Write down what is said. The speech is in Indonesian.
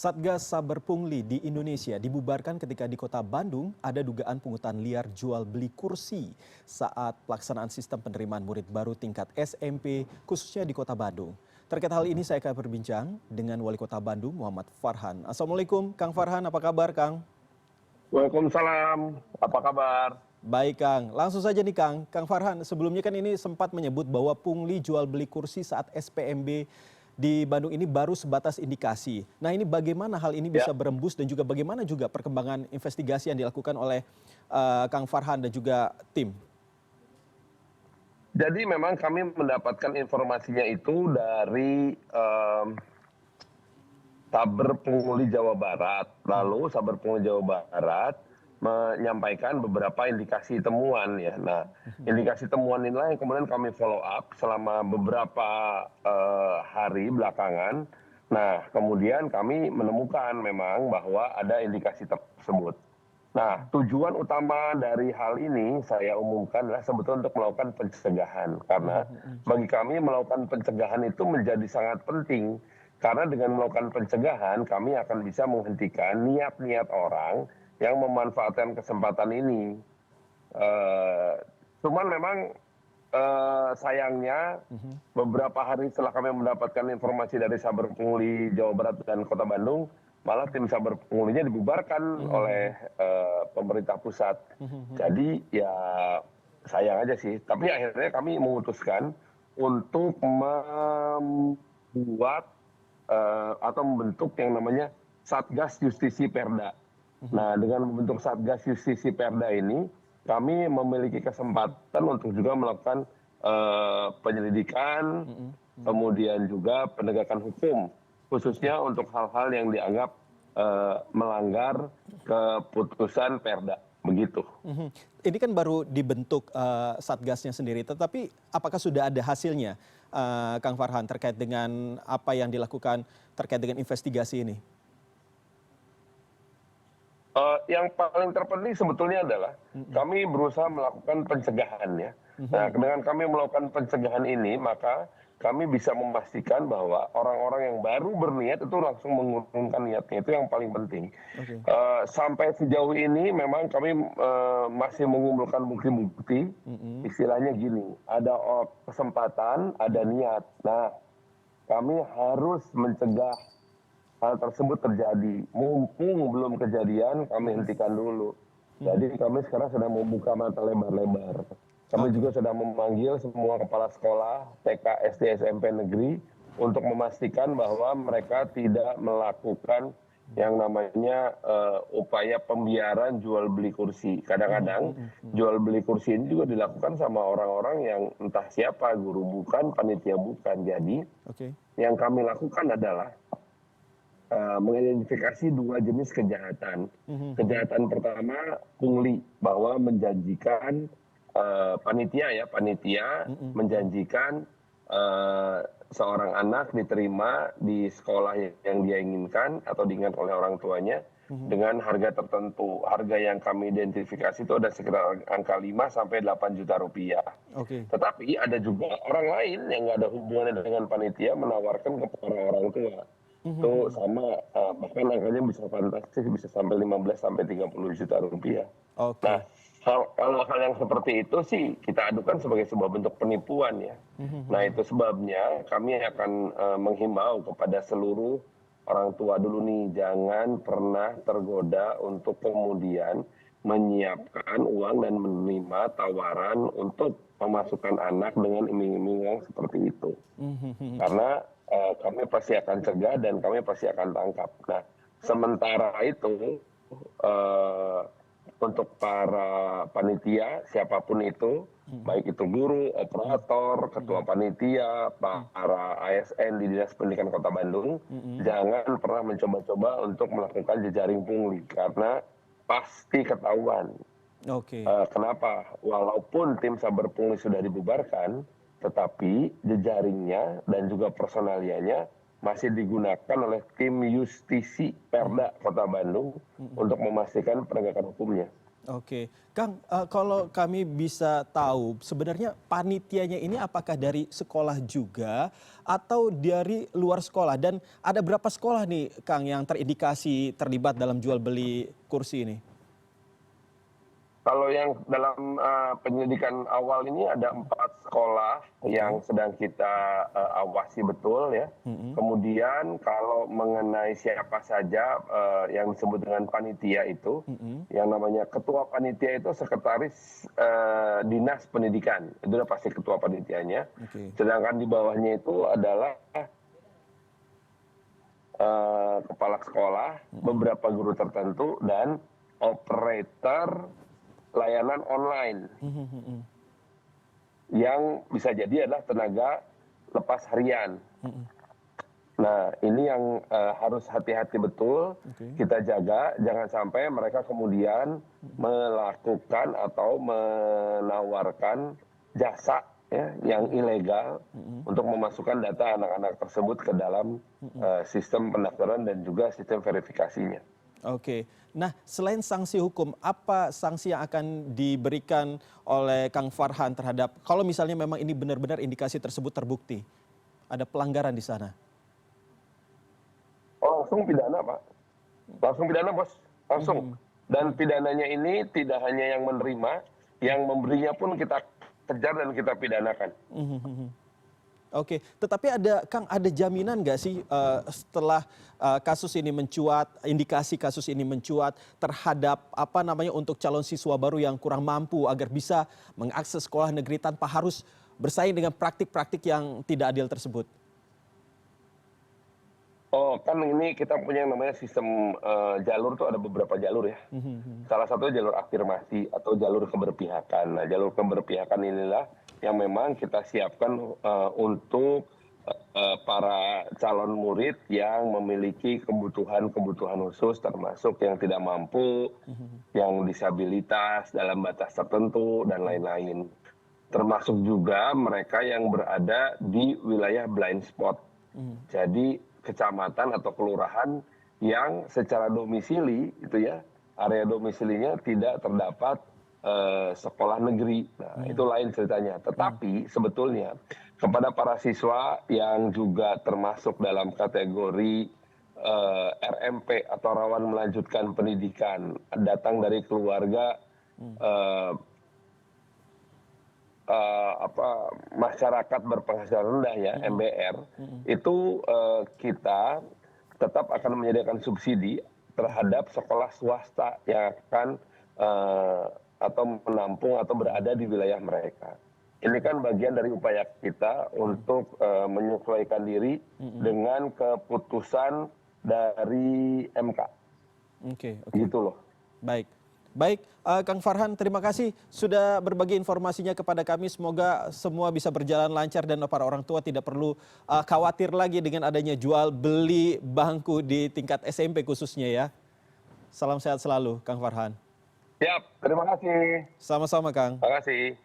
Satgas Saber Pungli di Indonesia dibubarkan ketika di Kota Bandung ada dugaan pungutan liar jual beli kursi saat pelaksanaan sistem penerimaan murid baru tingkat SMP khususnya di Kota Bandung. Terkait hal ini saya akan berbincang dengan Wali Kota Bandung Muhammad Farhan. Assalamualaikum Kang Farhan, apa kabar Kang? Waalaikumsalam, apa kabar? Baik Kang, langsung saja nih Kang Farhan, sebelumnya kan ini sempat menyebut bahwa pungli jual beli kursi saat SPMB di Bandung ini baru sebatas indikasi. Nah ini bagaimana hal ini bisa Ya, berembus dan juga bagaimana juga perkembangan investigasi yang dilakukan oleh Kang Farhan dan juga tim? jadi memang kami mendapatkan informasinya itu dari Saber Pungli Jawa Barat. Lalu Saber Pungli Jawa Barat menyampaikan beberapa indikasi temuan ya. Nah, indikasi temuan inilah yang kemudian kami follow up selama beberapa hari belakangan. Nah, kemudian kami menemukan memang bahwa ada indikasi tersebut. Nah, tujuan utama dari hal ini saya umumkan adalah sebetulnya untuk melakukan pencegahan. Karena bagi kami melakukan pencegahan itu menjadi sangat penting. Karena dengan melakukan pencegahan, kami akan bisa menghentikan niat-niat orang yang memanfaatkan kesempatan ini. Eh, Cuman memang sayangnya beberapa hari setelah kami mendapatkan informasi dari Saber Pungli Jawa Barat dan Kota Bandung, malah tim Saber Punglinya dibubarkan oleh pemerintah pusat. Jadi ya sayang aja sih. Tapi akhirnya kami memutuskan untuk membuat atau membentuk yang namanya Satgas Justisi Perda. Nah, dengan membentuk Satgas Justisi Perda ini, kami memiliki kesempatan untuk juga melakukan penyelidikan, kemudian juga penegakan hukum, khususnya untuk hal-hal yang dianggap melanggar keputusan Perda. Begitu. Mhm. Ini kan baru dibentuk satgasnya sendiri, tetapi apakah sudah ada hasilnya, Kang Farhan, terkait dengan apa yang dilakukan terkait dengan investigasi ini? Yang paling terpenting sebetulnya adalah kami berusaha melakukan pencegahan ya. Nah, dengan kami melakukan pencegahan ini, maka kami bisa memastikan bahwa orang-orang yang baru berniat itu langsung mengurungkan niatnya. Itu yang paling penting. Oke. Sampai sejauh ini memang kami masih mengumpulkan bukti-bukti. Istilahnya gini, ada kesempatan, ada niat. Nah, kami harus mencegah hal tersebut terjadi. Mumpung belum kejadian, kami hentikan dulu. Jadi kami sekarang sedang membuka mata lebar-lebar. Kami Oke. juga sedang memanggil semua kepala sekolah TK, SD, SMP negeri untuk memastikan bahwa mereka tidak melakukan yang namanya upaya pembiaran jual beli kursi. Kadang-kadang jual beli kursi ini juga dilakukan sama orang-orang yang entah siapa, guru bukan, panitia bukan. Jadi Oke. yang kami lakukan adalah mengidentifikasi dua jenis kejahatan. Kejahatan pertama pungli, bahwa menjanjikan panitia menjanjikan seorang anak diterima di sekolah yang dia inginkan atau diingat oleh orang tuanya dengan harga tertentu. Harga yang kami identifikasi itu ada sekitar angka 5 sampai 8 juta rupiah. Oke. Tetapi ada juga orang lain yang nggak ada hubungannya dengan panitia menawarkan kepada orang tua. Itu sama, bahkan angkanya bisa fantastis, bisa sampai 15 sampai 30 juta rupiah. Nah, Oke. kalau hal yang seperti itu sih kita adukan sebagai sebuah bentuk penipuan ya. Nah, itu sebabnya kami akan menghimbau kepada seluruh orang tua dulu nih, jangan pernah tergoda untuk kemudian menyiapkan uang dan menerima tawaran untuk memasukkan anak dengan iming-iming yang seperti itu. Karena kami pasti akan cegah dan kami pasti akan tangkap. Nah, sementara itu untuk para panitia siapapun itu, baik itu guru, operator, ketua panitia, para ASN di Dinas Pendidikan Kota Bandung, jangan pernah mencoba-coba untuk melakukan jejaring pungli karena pasti ketahuan. Oke. Kenapa? Walaupun tim Saber Pungli sudah dibubarkan, tetapi jejaringnya dan juga personalianya masih digunakan oleh tim Justisi Perda Kota Bandung untuk memastikan penegakan hukumnya. Oke, Kang, kalau kami bisa tahu sebenarnya panitianya ini apakah dari sekolah juga atau dari luar sekolah? Dan ada berapa sekolah nih, Kang, yang terindikasi terlibat dalam jual beli kursi ini? Kalau yang dalam penyelidikan awal ini ada 4 sekolah yang Oke. sedang kita awasi betul ya. Mhm, Kemudian kalau mengenai siapa saja yang disebut dengan panitia itu, mhm. yang namanya ketua panitia itu sekretaris dinas pendidikan, itu udah pasti ketua panitianya. Oke. Sedangkan di bawahnya itu adalah kepala sekolah, Mhm, beberapa guru tertentu, dan operator layanan online mhm, mhm, yang bisa jadi adalah tenaga lepas harian. mhm. Nah, ini yang harus hati-hati betul Oke. kita jaga, jangan sampai mereka kemudian melakukan atau menawarkan jasa ya, yang ilegal Mhm, untuk memasukkan data anak-anak tersebut ke dalam mhm. sistem pendaftaran dan juga sistem verifikasinya. Oke. Nah, selain sanksi hukum, apa sanksi yang akan diberikan oleh Kang Farhan terhadap kalau misalnya memang ini benar-benar indikasi tersebut terbukti, ada pelanggaran di sana? Oh, langsung pidana, Pak. Langsung pidana, Bos. Langsung. Mhm, Dan mhm, pidananya ini tidak hanya yang menerima, yang memberinya pun kita kejar dan kita pidanakan. mhm, mhm. Oke, tetapi ada Kang, ada jaminan nggak sih setelah kasus ini mencuat, indikasi kasus ini mencuat terhadap apa namanya untuk calon siswa baru yang kurang mampu agar bisa mengakses sekolah negeri tanpa harus bersaing dengan praktik-praktik yang tidak adil tersebut? Oh, kan ini kita punya yang namanya sistem jalur tuh ada beberapa jalur ya. Mhm, mhm, Salah satunya jalur afirmasi atau jalur keberpihakan. Nah, jalur keberpihakan inilah yang memang kita siapkan untuk para calon murid yang memiliki kebutuhan-kebutuhan khusus termasuk yang tidak mampu, mhm, yang disabilitas dalam batas tertentu dan mhm, lain-lain. Termasuk juga mereka yang berada di wilayah blind spot. mhm, Jadi kecamatan atau kelurahan yang secara domisili itu ya, area domisilinya tidak terdapat sekolah negeri. Nah, itu mhm, lain ceritanya. mhm, Tetapi sebetulnya kepada para siswa yang juga termasuk dalam kategori RMP atau rawan melanjutkan pendidikan, datang dari keluarga mhm, eh, masyarakat berpenghasilan rendah ya, mhm, MBR, mhm, itu kita tetap akan menyediakan subsidi terhadap sekolah swasta yang akan atau menampung atau mhm, berada di wilayah mereka. Ini kan bagian dari upaya kita mhm, untuk menyesuaikan diri mhm. dengan keputusan dari MK. Oke, oke. Gitu loh. Baik. Baik, Kang Farhan, terima kasih sudah berbagi informasinya kepada kami. Semoga semua bisa berjalan lancar dan para orang tua tidak perlu khawatir lagi dengan adanya jual beli bangku di tingkat SMP khususnya ya. Salam sehat selalu, Kang Farhan. Siap, terima kasih. Sama-sama, Kang. Terima kasih.